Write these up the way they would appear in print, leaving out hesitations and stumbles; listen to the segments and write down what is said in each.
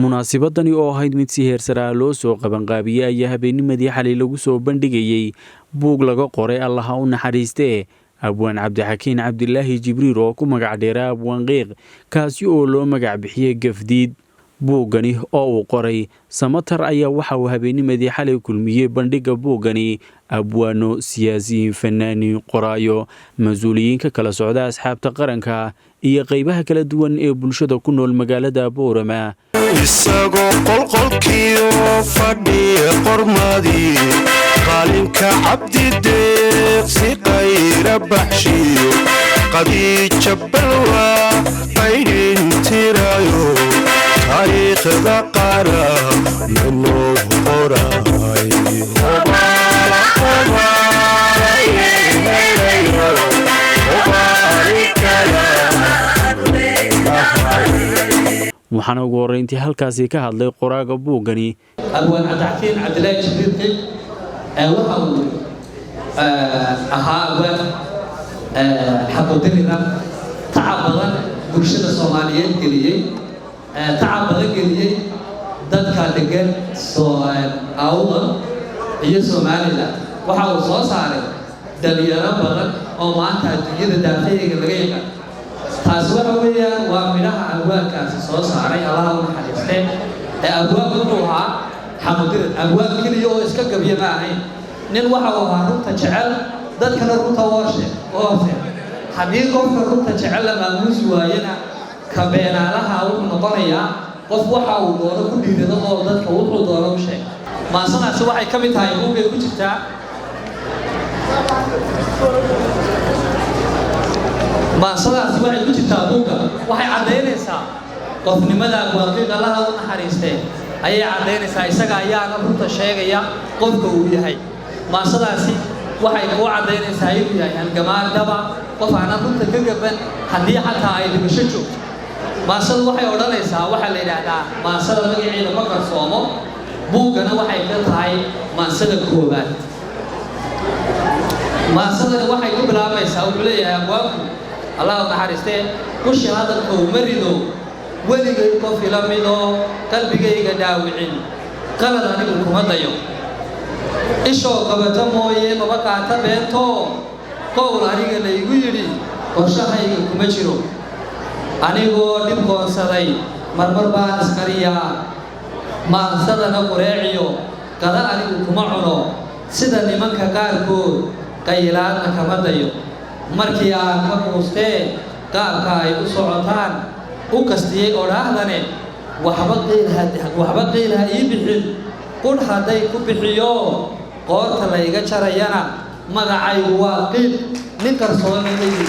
munaasabadani oo ahayd mid si heersaraa loo soo qabanqaabiyey ayaa habeennimadii xalay lagu soo bandhigayey buug laga qoray allaha u naxariistee abwaan cabdixakiin cabdilaahi jibriil oo ku magac dheera abwaan qiiq kaasi oo loo magac bixiyey gafdiid. buuggani oo uu qoray Samatar ayaa waxa uu habeennimadii xalay kulmiyey bandhigga buuggani abwaano, siyaasiyiin, fanaaniin, qoraayo, mas-uuliyiin ka kala socda asxaabta qaranka iyo qaybaha kala duwan ee bulshada ku nool magaalada Boorama. isagoo qolqolkiyo fadhiya qormadii qaalinka cabdideeqsi qayra baxshiyo qadiija balwa qayrin tirayo taariikhda qaara manoo qoray waxaana ugu horreyntii halkaasi ka hadlay qoraaga buuggani abwaan cabdixakiin cabdilaahi jibriil qiiq waxa uu ahaa abwaan xaquudirina tacab badan bulshada Soomaaliyeed geliyey tacab badan geliyey dadka degan Awdal iyo Soomaaliland waxa uu soo saaray dhalinyaro badan oo maanta adduunyada daafeeyga laga yaqaan taas waxa weeyaan waa midhaha abwaankaasi soo saaray allaha u naxariistee abwaanku wuxuu ahaa xamudir abwaan keliya oo iska gabiya ma ahayn nin waxa uu ahaa runta jecel dadkana runta wooshe haddii qofka runta jecel la maamuusi waayana ka beenaalaha wuxuu noqonayaa qof waxa uu doono ku dhiirado oo dadka wuxuu doono u sheeg maasanaasi waxay ka mid tahay buuggay ku jirtaa maasadaasi waxay ku jirtaa buugga waxay caddaynaysaa qofnimada abwaanqiiq allaha u naxariistee ayay caddaynaysaa isaga ayaana runta sheegaya qofka uu yahay maasadaasi waxay kuu caddaynaysaa inuu yahay halgamaan dhaba qof aanan runta ka gaban haddii xataa ay dhimasho joogto maasadu waxay odhanaysaa waxaa la yidhaahdaa maasada magaceeda ma qarsoomo buuggana waxay ka tahay maasada koowaad maasadani waxay ku bilaabaysaa wuxuu leeyahay abwaanku allaha u naxariistee kushi hadalka uma rido weligay qof ila midoo qalbigayga dhaawicin qalad anigu kuma dayo ishoo qabata mooye maba qaata beentoo qowl aniga laygu yidhi qorshahayga kuma jiro anigoo dhib qoonsaday marmar baan isqariyaa maasadana qureeciyo qada anigu kuma cuno sida nimanka qaarkood qaylaadna kama dayo markii aan ka quustee qaabka ay u socotaan u kastiyey odhaahdane waxba qiilha ii bixin qudh hadday ku bixiyo qoorta layga jarayana magacaygu waa qiil nin qarsoonayay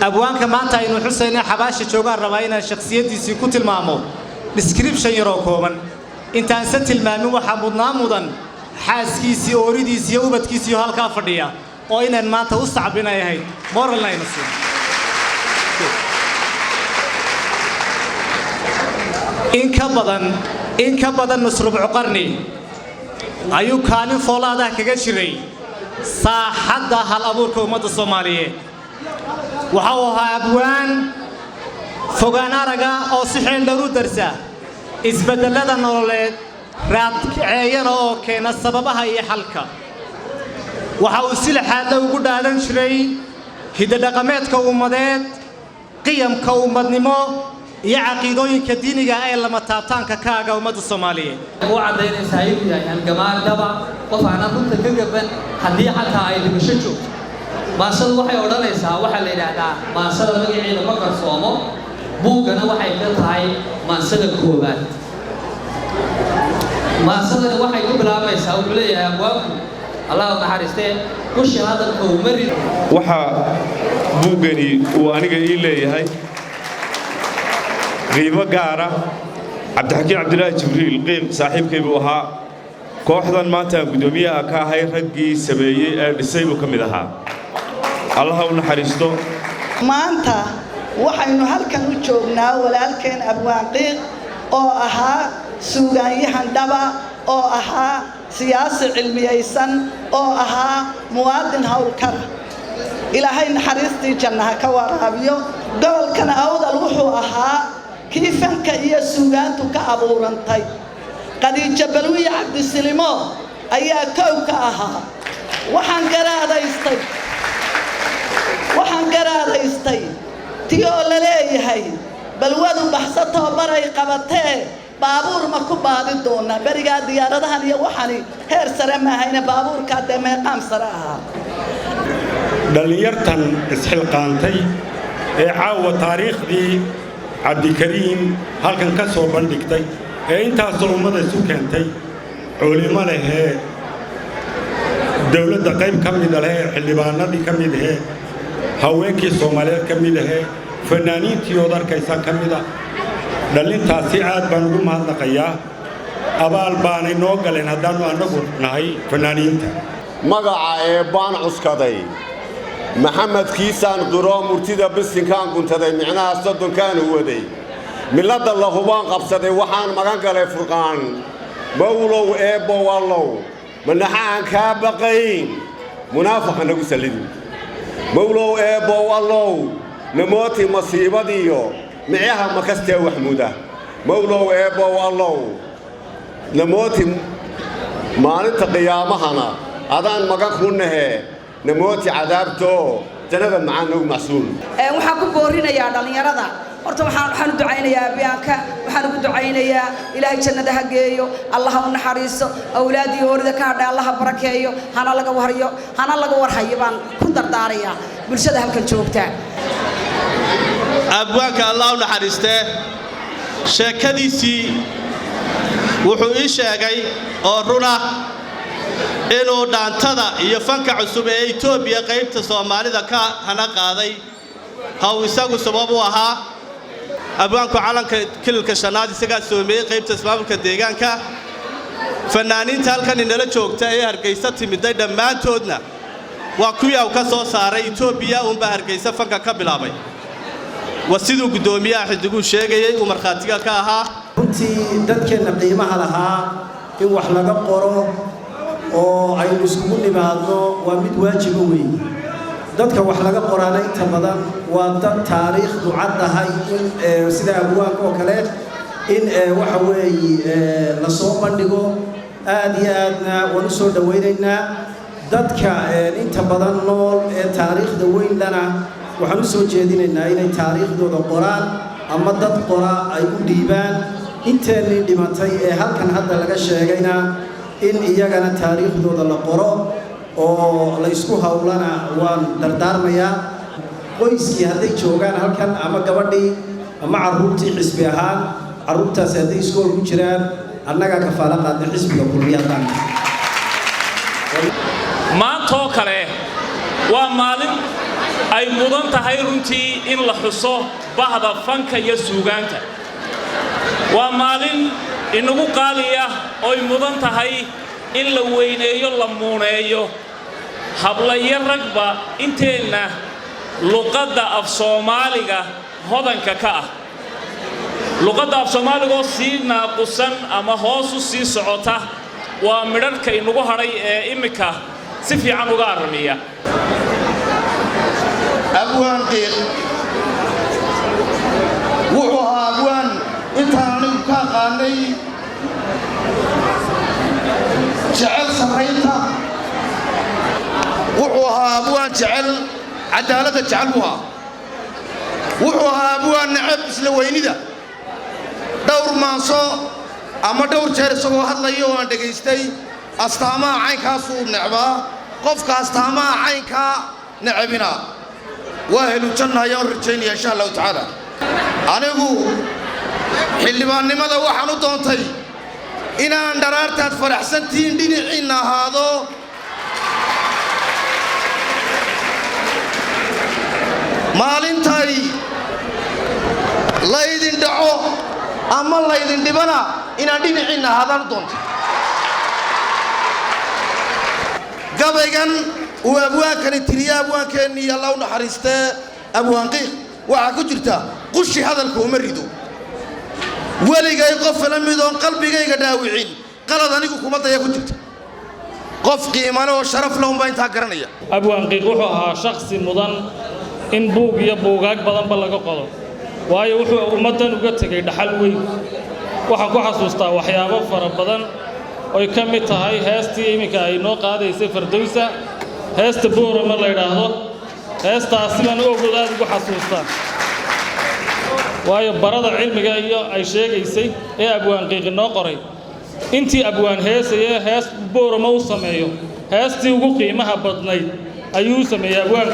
abwaanka maanta aynu xusayna xabaasha joogaan rabaa inaan shakhsiyadiisii ku tilmaamo description yaroo kooban intaan se tilmaamin waxaa mudnaan mudan xaaskiisii ooridiisii iyo ubadkiisii oo halkaa fadhiya oo inaan maanta u sacbinay ahayd moralna aynu siin in ka badan nus rubcu qarni ayuu kaalin foolaadah kaga jiray saaxadda hal abuurka ummadda Soomaaliyeed waxa uu ahaa abwaan fogaan araga oo si xeel dheer u darsa isbedelada nololeed raadceeyana oo keena sababaha iyo xalka waxa uu si laxaad ugu dhaadan jiray hidda-dhaqameedka ummadeed qiyamka ummadnimo iyo caqiidooyinka diiniga ee lama taabtaanka kaaga ummadda Soomaaliyeed oo caddaynaysaa inuu yahay halgamaan dhaba qof aanan runta ka gaban haddii xataa ay dhimasho joogto maasadu waxay odhanaysaa waxaa la yidhaahdaa maasada magaceeda ma qarsoomo buuggana waxay ka tahay maasada koowaad maasadani waxay ku bilaabaysaa wuxuu leeyahay abwaanku allaha u naxariistee kushi hadalka uma rido waxa buuggani uu aniga ii leeyahay qiimo gaara cabdixakiin cabdilaahi jibriil qiiq saaxiibkay buu ahaa kooxdan maanta gudoomiyaha ka ahay raggii sameeyey ee dhisay buu ka mid ahaa allaha u naxariisto maanta waxaynu halkan u joognaa walaalkeen abwaan qiiq oo ahaa suugaanyahan dhaba oo ahaa siyaasi cilmiyeysan oo ahaa muwaadin howlkara ilaahay naxariistii jannaha ka waraabiyo gobolkan awdal wuxuu ahaa kii fanka iyo suugaantu ka abuurantay qadiijo balwiye cabdisilimo ayaa kow ka ahaa waxaan garaadaystay tii oo la leeyahay balwadu baxsatoo baray qabatee baabuur ma ku baadi doonaa berigaa diyaaradahan iyo waxani heer sare maahayna baabuurkaa dee meeqaam sare ahaa dhallinyartan isxilqaantay ee caawa taariikhdii cabdikariim halkan ka soo bandhigtay ee intaasoo ummada isu keentay culimo lehee dawladda qayb ka mida lehee xildhibaanadii ka mid ahee haweenkii soomaaliyeed ka mid ahee fanaaniintii ood arkaysa ka mida dhallintaasi aad baan ugu mahadnaqayaa abaal baanay noo galeen haddaannu annagu nahay fanaaniinta magaca eebbaan cuskaday maxamed kiisaan qiroo murtida bisinkaan guntaday micnaha soddonkaanu waday milladda la hubaan qabsaday waxaan magan galay furqaan mawlow eebbow allow manaxa aan kaa baqayn munaafaqa nagu sallidi mawlow eebbow allow namooti masiibadiyo micyaha makastee waxmuda mawlow eebbow allow namooti maalinta qiyaamahana adaan magan ku nahee namooti cadaabtoo jannada macaan nagu macsuul waxaan ku boorinayaa dhallinyarada horta waxaan u ducaynayaa biyaanka waxaan ugu ducaynayaa ilaahay jannada ha geeyo allah ha u naxariiso awlaadii hoorida ka hadhay allah ha barakeeyo hana laga warhayo baan ku dardaarayaa bulshada halkan joogta abwaanka allah u naxariistee sheekadiisii wuxuu ii sheegay oo runa inuu dhaantada iyo fanka cusub ee Itoobiya qaybta Soomaalida ka hana qaaday haw isagu sabab u ahaa abwaanku calanka kilka shanaad isaga Soomaaliya qaybta ismaamulka deegaanka fanaaniinta halkan inala joogta ee Hargeysa timiday dhammaantoodna waa kuwii uu ka soo saaray Itoobiya uun baa Hargeysa fanka ka bilaabay wasiduu gudoomiyaha xidigu sheegayay uu marxaatiga ka ahaa runtii dadkeena qiimaha lahaa in wax laga qoro oo ay iskugu nimaadno waa mid waajiba weyn dadka wax laga qoraana inta badan waa dad taariikhdu caddahay in sida abwaanka oo kale in waxa weeye la soo bandhigo aad iyo aadna waan u soo dhawaynaynaa dadka inta badan nool ee taariikhda weyn lana waxaan u soo jeedinaynaa inay taariikhdooda qoraan ama dad qora ay u dhiibaan inteennii dhimatay ee halkan hadda laga sheegayna in iyagana taariikhdooda la qoro oo la isku hawlana waan dardaarmayaa qoyskii hadday joogaan halkan ama gabadhii ama carruurtii xisbi ahaan carruurtaasi hadday iskool ku jiraan annagaa kafaalo qaadna xisbiga kulmiyadan maantoo kale waa maalin ay mudan tahay runtii in la xuso bahda fanka iyo suugaanta waa maalin inagu qaaliya oo ay mudan tahay in la weyneeyo la muuneeyo hablayo ragba inteenna luqadda af Soomaaliga hodanka ka ah luqadda af Soomaaliga oo sii naaqusan ama hoos u sii socota waa midharka inagu hadhay ee imika si fiican uga aramiya abwaan qiiq wuxuu ahaa abwaan intaan anigu ka aqaanay jecel sarraynta wuxuu ahaa abwaan jecel cadaaladda jecel buu ahaa wuxuu ahaa abwaan necab isla weynida dhowr maanso ama dhowr jeer isagoo hadlayo oo aan dhegaystay astaamaha caynkaasuu necbaa qofka astaamaha caynkaa necabina waa helu janna ayaan rajaynaya insha allahu tacaala anigu xildhibaannimada waxaan u doontay inaan dharaartaad faraxsantihiin dhinaciinna ahaado maalintay laydin dhaco ama laydin dhibana inaan dhinaciinna ahaadaan u doontay gabaygan uu abwaankani tiriya abwaankeennii alla u naxariistee abwaan qiiq waxaa ku jirta qushi hadalka uma rido weligay qof la midoon qalbigayga dhaawicin qalad anigu kuma daya ku jirta qof qiimo leh oo sharaf leh unbaa intaa garanaya abwaan qiiq wuxuu ahaa shakhsi mudan in buug iyo buugaag badanba laga qodo waayo wuxuu ummaddan uga tegay dhaxal weyn waxaan ku xasuustaa waxyaabo fara badan oy ka mid tahay heestii iminka ay noo qaadaysay Fardowsa heesta Boorama la yidhaahdo heestaasi baan aad ugu xasuustaa waayo barada cilmiga iyo ay sheegaysay ee abwaan qiiq noo qoray intii abwaan heesaya hees Boorama u sameeyo heestii ugu qiimaha badnayd ayuu sameeyay abwaan